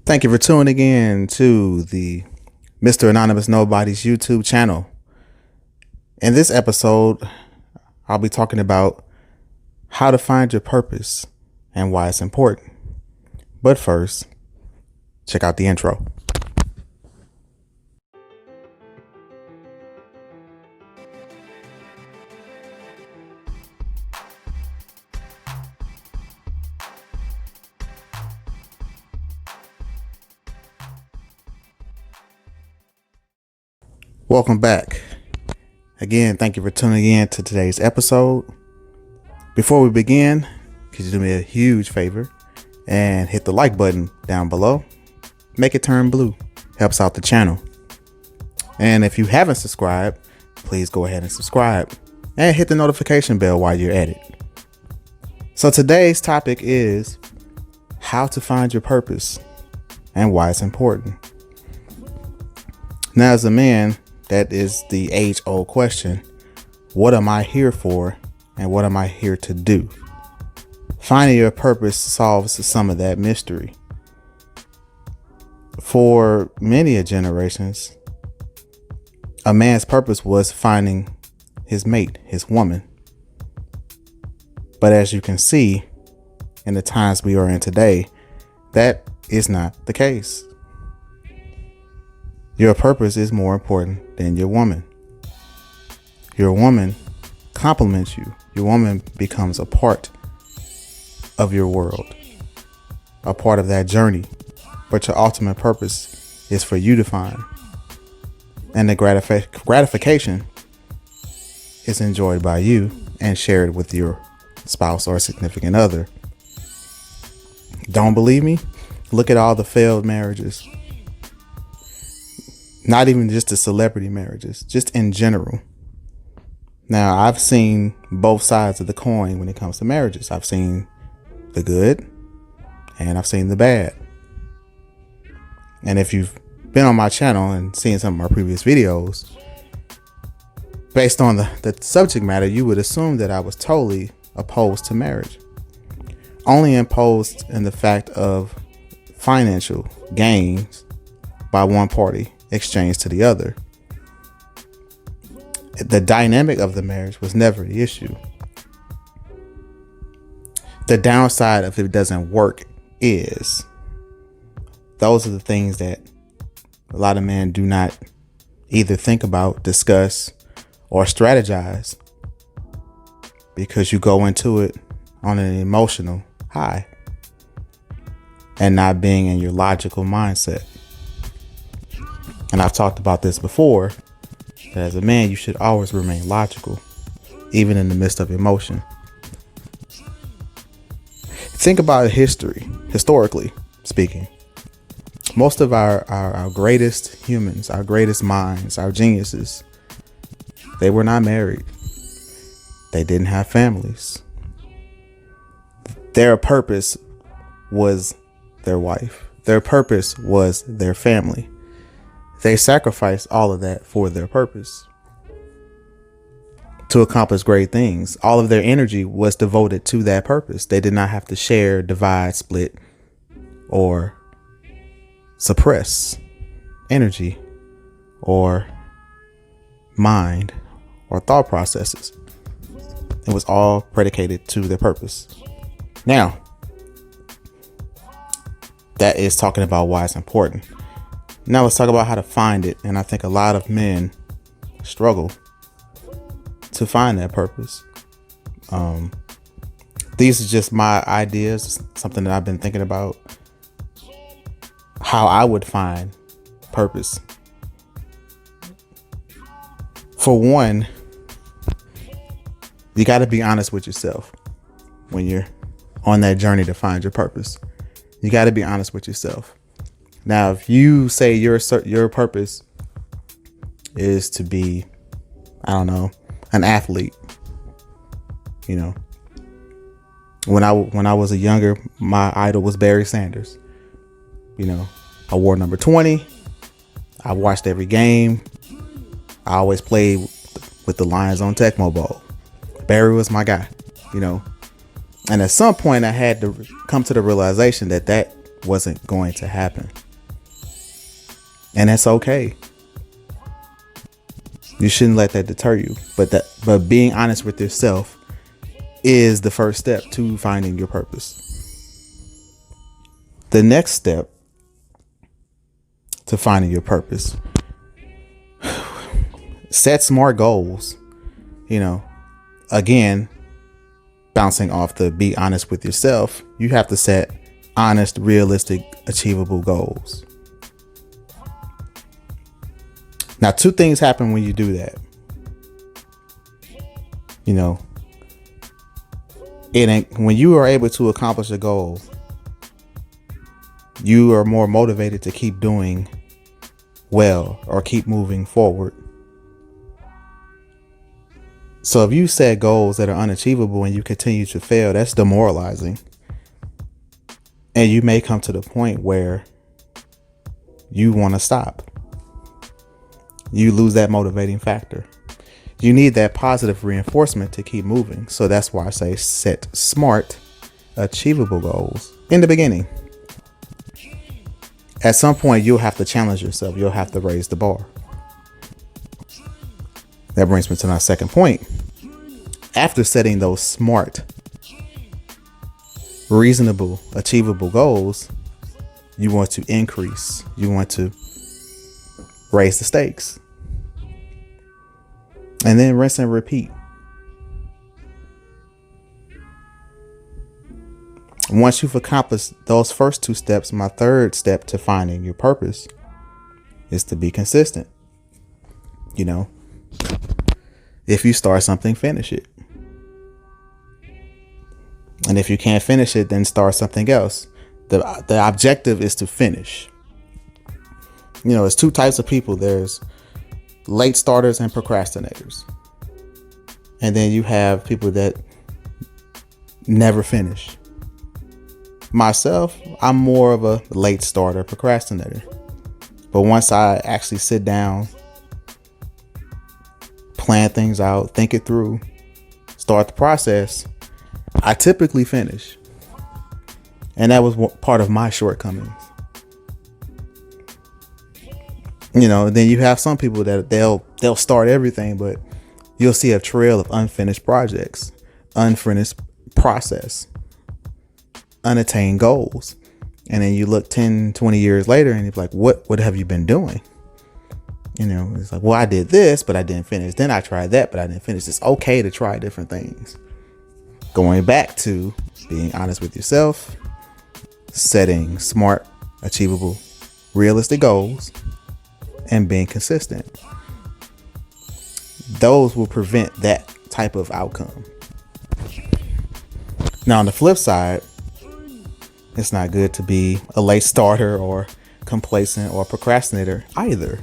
Thank you for tuning in to the Mr. Anonymous Nobody's YouTube channel. In this episode, I'll be talking about how to find your purpose and why it's important. But first, check out the intro. Welcome back. Again, thank you for tuning in to today's episode. Before we begin, could you do me a huge favor and hit the like button down below? Make it turn blue. Helps out the channel. And if you haven't subscribed, please go ahead and subscribe and hit the notification bell while you're at it. So today's topic is how to find your purpose and why it's important. Now, as a man, that is the age-old question. What am I here for and what am I here to do? Finding your purpose solves some of that mystery. For many generations, a man's purpose was finding his mate, his woman. But as you can see, in the times we are in today, that is not the case. Your purpose is more important than your woman. Your woman complements you. Your woman becomes a part of your world, a part of that journey. But your ultimate purpose is for you to find. And the gratification is enjoyed by you and shared with your spouse or significant other. Don't believe me? Look at all the failed marriages. Not even just the celebrity marriages, just in general. Now, I've seen both sides of the coin when it comes to marriages. I've seen the good and I've seen the bad. And if you've been on my channel and seen some of my previous videos, based on the subject matter, you would assume that I was totally opposed to marriage. Only opposed in the fact of financial gains by one party exchange to the other. The dynamic of the marriage was never the issue. The downside of if it doesn't work is those are the things that a lot of men do not either think about, discuss, or strategize, because you go into it on an emotional high and not being in your logical mindset. And I've talked about this before, that as a man, you should always remain logical, even in the midst of emotion. Think about history, historically speaking. Most of our greatest humans, our greatest minds, our geniuses, they were not married. They didn't have families. Their purpose was their wife. Their purpose was their family. They sacrificed all of that for their purpose to accomplish great things. All of their energy was devoted to that purpose. They did not have to share, divide, split, or suppress energy or mind or thought processes. It was all predicated to their purpose. Now, that is talking about why it's important. Now let's talk about how to find it. And I think a lot of men struggle to find that purpose. These are just my ideas, something that I've been thinking about, how I would find purpose. For one, you got to be honest with yourself when you're on that journey to find your purpose. You got to be honest with yourself. Now, if you say your purpose is to be, I don't know, an athlete, you know, when I was a younger, my idol was Barry Sanders. You know, I wore number 20. I watched every game. I always played with the Lions on Tecmo Bowl. Barry was my guy, you know. And at some point, I had to come to the realization that wasn't going to happen. And that's okay. You shouldn't let that deter you. But being honest with yourself is the first step to finding your purpose. The next step to finding your purpose, set smart goals. Again, bouncing off the be honest with yourself, you have to set honest, realistic, achievable goals. Now, two things happen when you do that. When you are able to accomplish a goal, you are more motivated to keep doing well or keep moving forward. So if you set goals that are unachievable and you continue to fail, that's demoralizing. And you may come to the point where you want to stop. You lose that motivating factor. You need that positive reinforcement to keep moving. So that's why I say set smart, achievable goals in the beginning. At some point, you'll have to challenge yourself. You'll have to raise the bar. That brings me to my second point. After setting those smart, reasonable, achievable goals, you want to increase. You want to raise the stakes. And then rinse and repeat. Once you've accomplished those first two steps, my third step to finding your purpose is to be consistent. If you start something, finish it. And if you can't finish it, then start something else. The objective is to finish. There's two types of people. There's late starters and procrastinators. And then you have people that never finish. Myself, I'm more of a late starter, procrastinator. But once I actually sit down, plan things out, think it through, start the process, I typically finish. And that was part of my shortcomings. Then you have some people that they'll start everything, but you'll see a trail of unfinished projects, unfinished process, unattained goals. And then you look 10, 20 years later and you're like, what have you been doing? It's like, well, I did this, but I didn't finish. Then I tried that, but I didn't finish. It's okay to try different things. Going back to being honest with yourself, setting smart, achievable, realistic goals, and being consistent. Those will prevent that type of outcome. Now, on the flip side, it's not good to be a late starter or complacent or procrastinator either.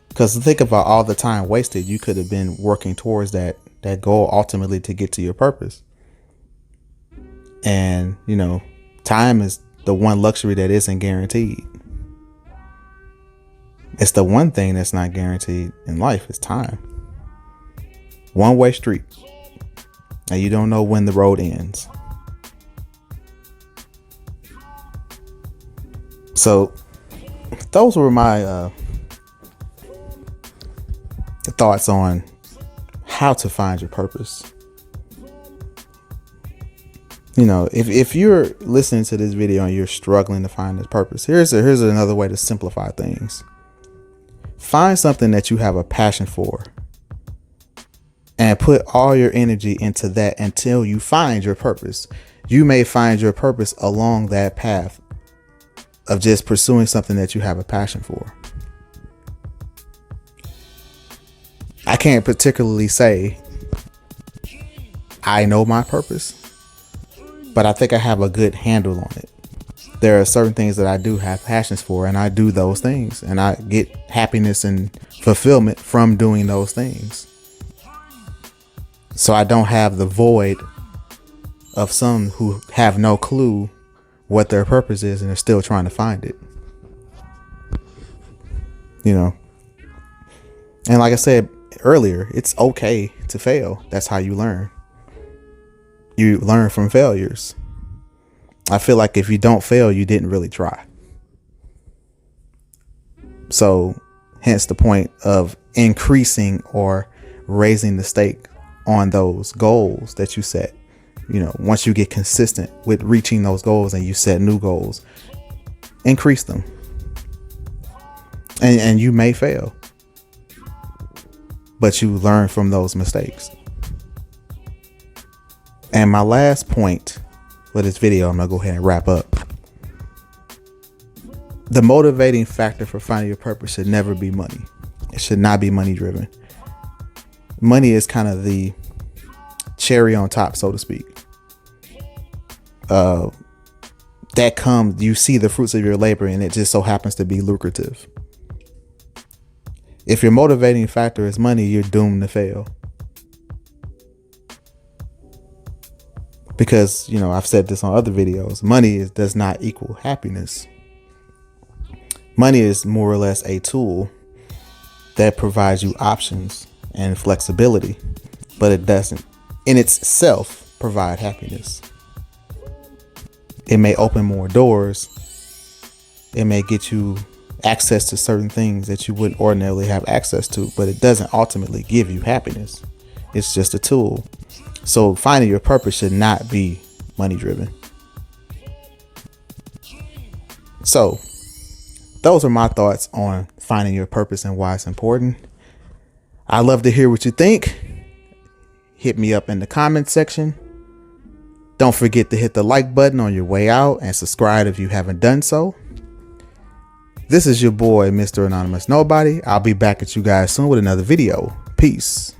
Because think about all the time wasted you could have been working towards that goal ultimately to get to your purpose. And, time is the one luxury that isn't guaranteed. It's the one thing that's not guaranteed in life is time. One-way street. And you don't know when the road ends. So those were my thoughts on how to find your purpose. If you're listening to this video and you're struggling to find this purpose, here's another way to simplify things. Find something that you have a passion for and put all your energy into that until you find your purpose. You may find your purpose along that path of just pursuing something that you have a passion for. I can't particularly say I know my purpose, but I think I have a good handle on it. There are certain things that I do have passions for, and I do those things, and I get happiness and fulfillment from doing those things. So I don't have the void of some who have no clue what their purpose is and are still trying to find it. And like I said earlier, it's okay to fail. That's how you learn. You learn from failures. I feel like if you don't fail, you didn't really try. So hence the point of increasing or raising the stake on those goals that you set. You know, once you get consistent with reaching those goals and you set new goals, increase them. And you may fail, but you learn from those mistakes. And my last point for this video, I'm gonna go ahead and wrap up. The motivating factor for finding your purpose should never be money. It should not be money driven. Money is kind of the cherry on top, so to speak. That comes, you see the fruits of your labor, and it just so happens to be lucrative. If your motivating factor is money, you're doomed to fail. Because, you know, I've said this on other videos, money does not equal happiness. Money is more or less a tool that provides you options and flexibility, but it doesn't in itself provide happiness. It may open more doors. It may get you access to certain things that you wouldn't ordinarily have access to, but it doesn't ultimately give you happiness. It's just a tool. So finding your purpose should not be money driven. So those are my thoughts on finding your purpose and why it's important. I'd love to hear what you think. Hit me up in the comment section. Don't forget to hit the like button on your way out and subscribe if you haven't done so. This is your boy, Mr. Anonymous Nobody. I'll be back at you guys soon with another video. Peace.